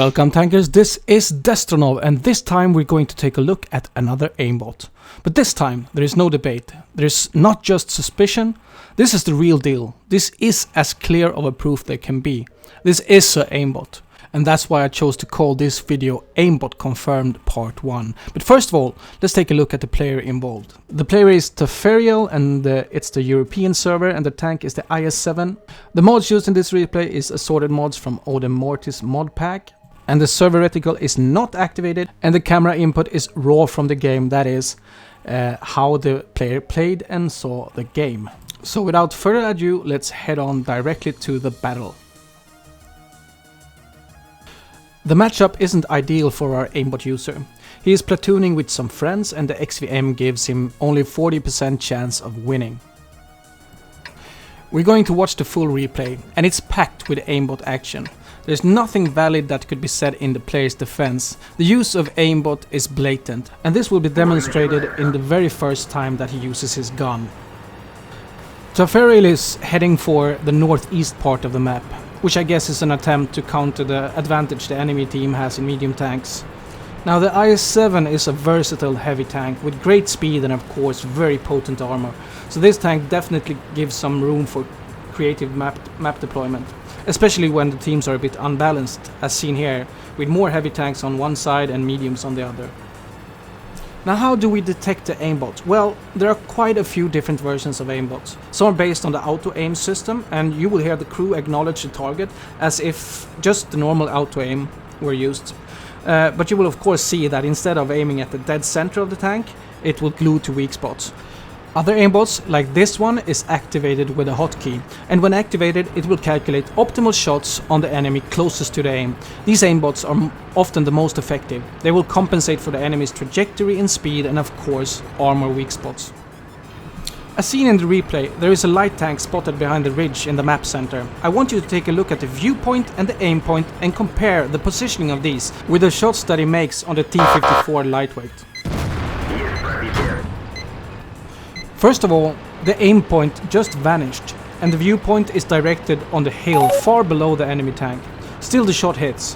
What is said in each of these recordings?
Welcome tankers, this is Destronov, and this time we're going to take a look at another aimbot. But this time there is no debate, there's not just suspicion, this is the real deal. This is as clear of a proof there can be. This is an aimbot, and that's why I chose to call this video Aimbot Confirmed Part 1. But first of all, let's take a look at the player involved. The player is Taferiel, and it's the European server, and the tank is the IS-7. The mods used in this replay is assorted mods from Odin Mortis mod pack, and the server reticle is not activated, and the camera input is raw from the game, that is, how the player played and saw the game. So without further ado, let's head on directly to the battle. The matchup isn't ideal for our aimbot user. He is platooning with some friends and the XVM gives him only 40% chance of winning. We're going to watch the full replay, and it's packed with aimbot action. There's nothing valid that could be said in the player's defense. The use of aimbot is blatant, and this will be demonstrated in the very first time that he uses his gun. Taferiel is heading for the northeast part of the map, which I guess is an attempt to counter the advantage the enemy team has in medium tanks. Now the IS-7 is a versatile heavy tank with great speed and of course very potent armor, so this tank definitely gives some room for creative map deployment, especially when the teams are a bit unbalanced, as seen here, with more heavy tanks on one side and mediums on the other. Now how do we detect the aimbot? Well, there are quite a few different versions of aimbots. Some are based on the auto-aim system, and you will hear the crew acknowledge the target as if just the normal auto-aim were used. But you will of course see that instead of aiming at the dead center of the tank, it will glue to weak spots. Other aimbots, like this one, is activated with a hotkey, and when activated it will calculate optimal shots on the enemy closest to the aim. These aimbots are often the most effective. They will compensate for the enemy's trajectory and speed and of course armor weak spots. As seen in the replay, there is a light tank spotted behind the ridge in the map center. I want you to take a look at the viewpoint and the aim point and compare the positioning of these with the shots that he makes on the T-54 lightweight. First of all, the aim point just vanished, and the viewpoint is directed on the hill far below the enemy tank. Still the shot hits.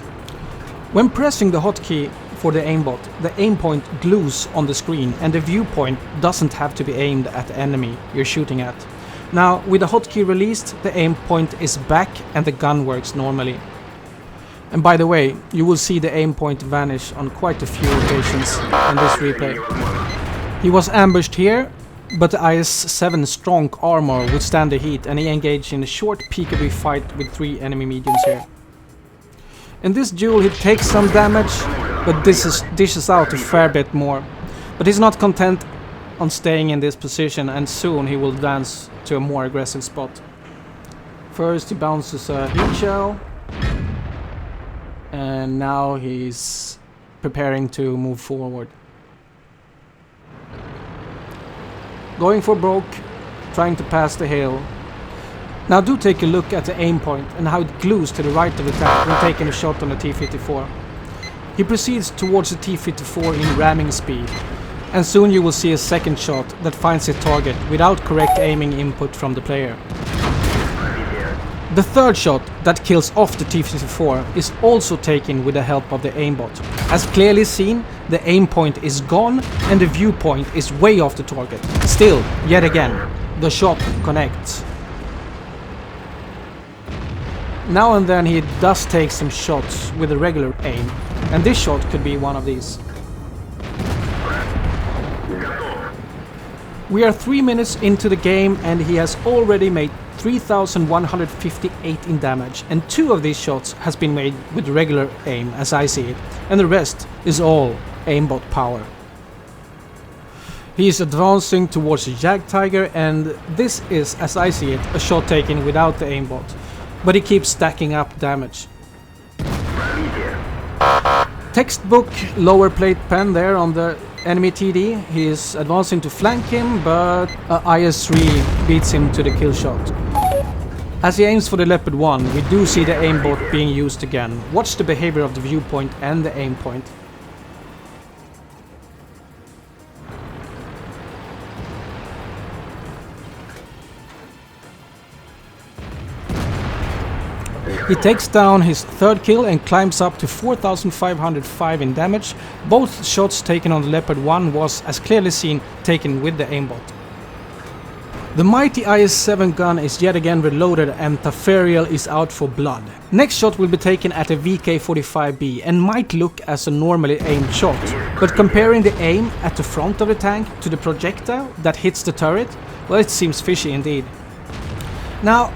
When pressing the hotkey for the aimbot, the aim point glues on the screen and the viewpoint doesn't have to be aimed at the enemy you're shooting at. Now, with the hotkey released, the aim point is back and the gun works normally. And by the way, you will see the aim point vanish on quite a few occasions in this replay. He was ambushed here, but the IS-7's strong armor would stand the heat, and he engaged in a short peekaboo fight with 3 enemy mediums here. In this duel he takes some damage, but dishes out a fair bit more. But he's not content on staying in this position, and soon he will dance to a more aggressive spot. First he bounces a heat shell, and now he's preparing to move forward. Going for broke, trying to pass the hill. Now do take a look at the aim point and how it glues to the right of the tank when taking a shot on the T-54. He proceeds towards the T-54 in ramming speed, and soon you will see a second shot that finds his target without correct aiming input from the player. The third shot that kills off the T-54 is also taken with the help of the aimbot. As clearly seen, the aim point is gone and the viewpoint is way off the target. Still, yet again, the shot connects. Now and then he does take some shots with a regular aim, and this shot could be one of these. We are 3 minutes into the game and he has already made 3,158 in damage, and 2 of these shots has been made with regular aim as I see it, and the rest is all aimbot power. He is advancing towards the Jagdtiger, and this is, as I see it, a shot taken without the aimbot, but he keeps stacking up damage. Textbook lower plate pen there on the enemy TD. He is advancing to flank him, but IS-3 beats him to the kill shot. As he aims for the Leopard 1, we do see the aimbot being used again. Watch the behavior of the viewpoint and the aim point. He takes down his third kill and climbs up to 4505 in damage. Both shots taken on the Leopard 1 was, as clearly seen, taken with the aimbot. The mighty IS-7 gun is yet again reloaded and Tafariel is out for blood. Next shot will be taken at a VK-45B and might look as a normally aimed shot, but comparing the aim at the front of the tank to the projectile that hits the turret, well, it seems fishy indeed. Now,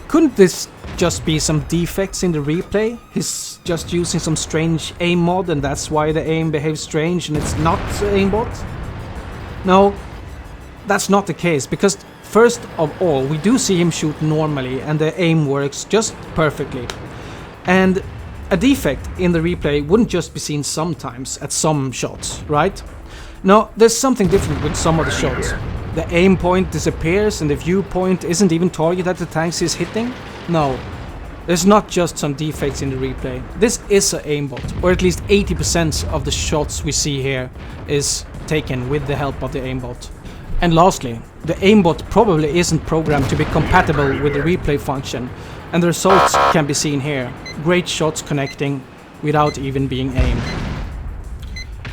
couldn't this just be some defects in the replay? He's just using some strange aim mod and that's why the aim behaves strange and it's not aimbot? No, that's not the case, because first of all, we do see him shoot normally and the aim works just perfectly. And a defect in the replay wouldn't just be seen sometimes at some shots, right? No, there's something different with some of the shots. The aim point disappears and the viewpoint isn't even targeted at the tanks he's hitting. No, there's not just some defects in the replay. This is an aimbot, or at least 80% of the shots we see here is taken with the help of the aimbot. And lastly, the aimbot probably isn't programmed to be compatible with the replay function, and the results can be seen here. Great shots connecting without even being aimed.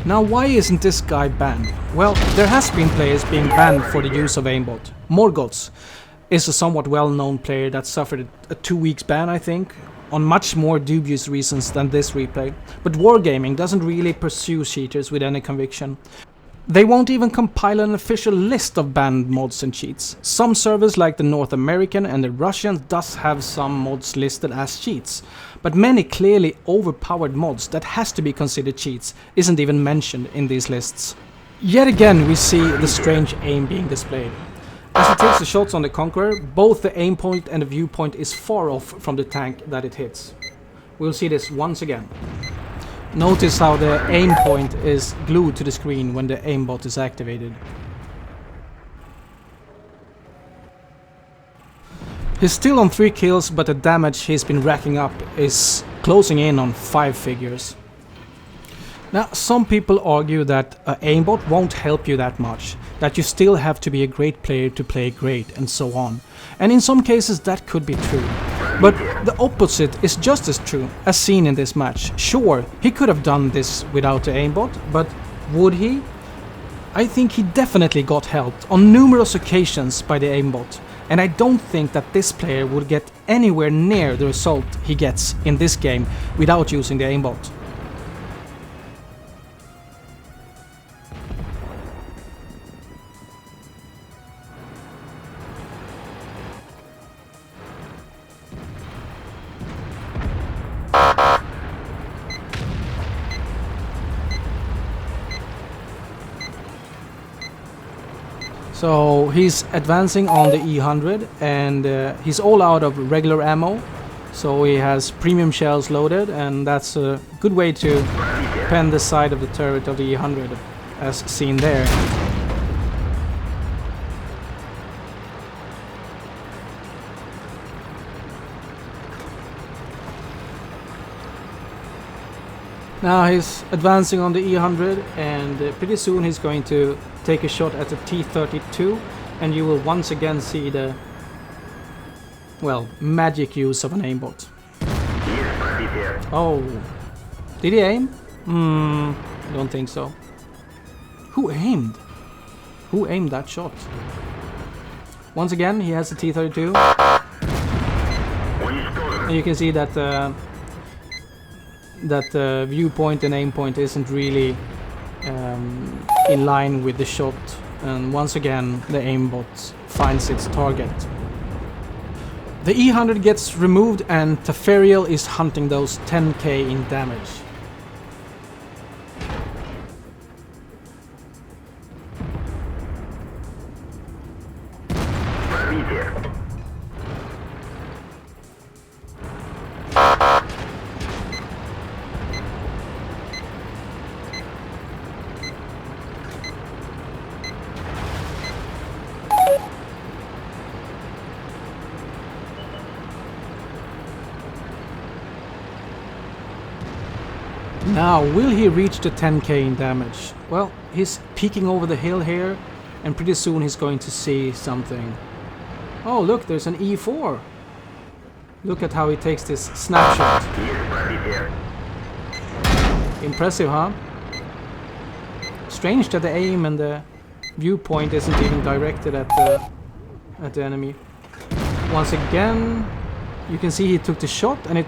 Now, why isn't this guy banned? Well, there has been players being banned for the use of aimbot. Morgoth is a somewhat well-known player that suffered a 2 weeks ban, I think, on much more dubious reasons than this replay. But Wargaming doesn't really pursue cheaters with any conviction. They won't even compile an official list of banned mods and cheats. Some servers like the North American and the Russian does have some mods listed as cheats, but many clearly overpowered mods that has to be considered cheats isn't even mentioned in these lists. Yet again we see the strange aim being displayed. As he takes the shots on the Conqueror, both the aim point and the viewpoint is far off from the tank that it hits. We'll see this once again. Notice how the aim point is glued to the screen when the aimbot is activated. He's still on 3 kills, but the damage he's been racking up is closing in on 5 figures. Now, some people argue that an aimbot won't help you that much, that you still have to be a great player to play great, and so on. And in some cases that could be true. But the opposite is just as true, as seen in this match. Sure, he could have done this without the aimbot, but would he? I think he definitely got helped on numerous occasions by the aimbot, and I don't think that this player would get anywhere near the result he gets in this game without using the aimbot. So he's advancing on the E100 and he's all out of regular ammo, so he has premium shells loaded, and that's a good way to pen the side of the turret of the E100 as seen there. Now he's advancing on the E100 and pretty soon he's going to take a shot at the T-32, and you will once again see the, well, magic use of an aimbot. Oh, did he aim? I don't think so. Who aimed? Who aimed that shot? Once again he has the T-32. And you can see that that viewpoint and aim point isn't really in line with the shot, and once again the aimbot finds its target. The E100 gets removed and Tafariel is hunting those 10k in damage. Now, will he reach the 10k in damage? Well, he's peeking over the hill here, and pretty soon he's going to see something. Oh, look, there's an E4. Look at how he takes this snapshot. Impressive, huh? Strange that the aim and the viewpoint isn't even directed at the enemy. Once again, you can see he took the shot and it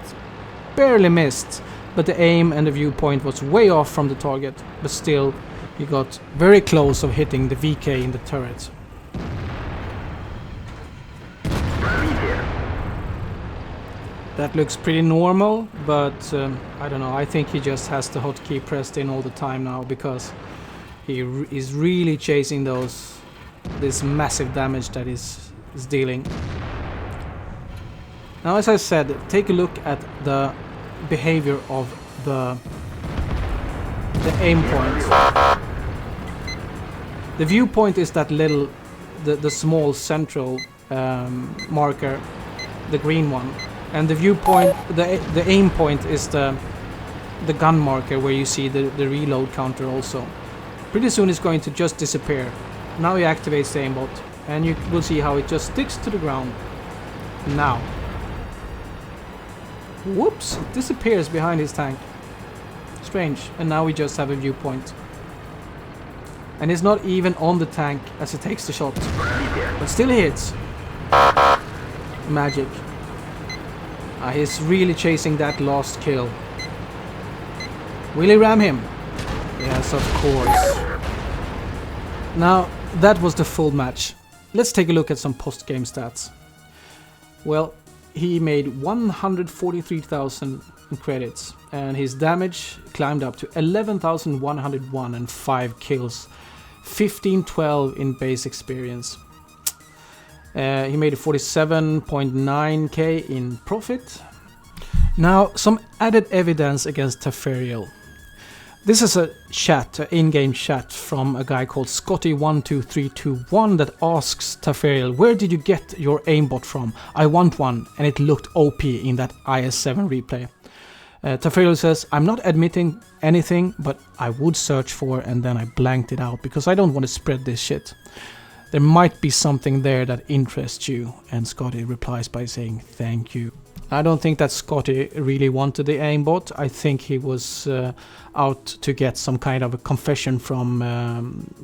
barely missed, but the aim and the viewpoint was way off from the target. But still, he got very close of hitting the VK in the turret. That looks pretty normal, but I don't know, I think he just has the hotkey pressed in all the time now, because he is really chasing this massive damage that is dealing. Now, as I said, take a look at the behavior of the aim point. The viewpoint is that little, the small central marker, the green one. And the viewpoint, the aim point is the gun marker where you see the reload counter also. Pretty soon it's going to just disappear. Now he activates the aimbot, and you will see how it just sticks to the ground. Now. Whoops, it disappears behind his tank. Strange. And now we just have a viewpoint. And it's not even on the tank as he takes the shot. But still he hits. Magic. He's really chasing that last kill. Will he ram him? Yes, of course. Now, that was the full match. Let's take a look at some post-game stats. Well, he made 143,000 credits, and his damage climbed up to 11,101 and 5 kills. 1512 in base experience. He made 47.9k in profit. Now, some added evidence against Tafariel. This is a chat, an in-game chat from a guy called Scotty12321 that asks Tafariel, where did you get your aimbot from? I want one, and it looked OP in that IS-7 replay. Tafariel says, I'm not admitting anything, but I would search for, and then I blanked it out because I don't want to spread this shit. There might be something there that interests you, and Scotty replies by saying thank you. I don't think that Scotty really wanted the aimbot. I think he was out to get some kind of a confession from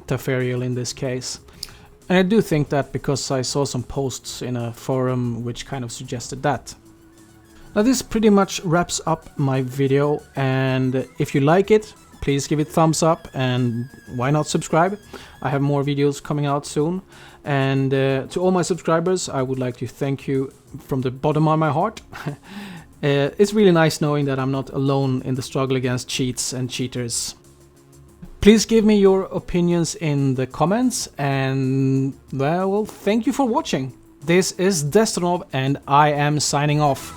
Tafariel in this case. And I do think that because I saw some posts in a forum which kind of suggested that. Now this pretty much wraps up my video, and if you like it, please give it thumbs up, and why not subscribe? I have more videos coming out soon. And to all my subscribers, I would like to thank you from the bottom of my heart. It's really nice knowing that I'm not alone in the struggle against cheats and cheaters. Please give me your opinions in the comments, and well, thank you for watching. This is Destronov, and I am signing off.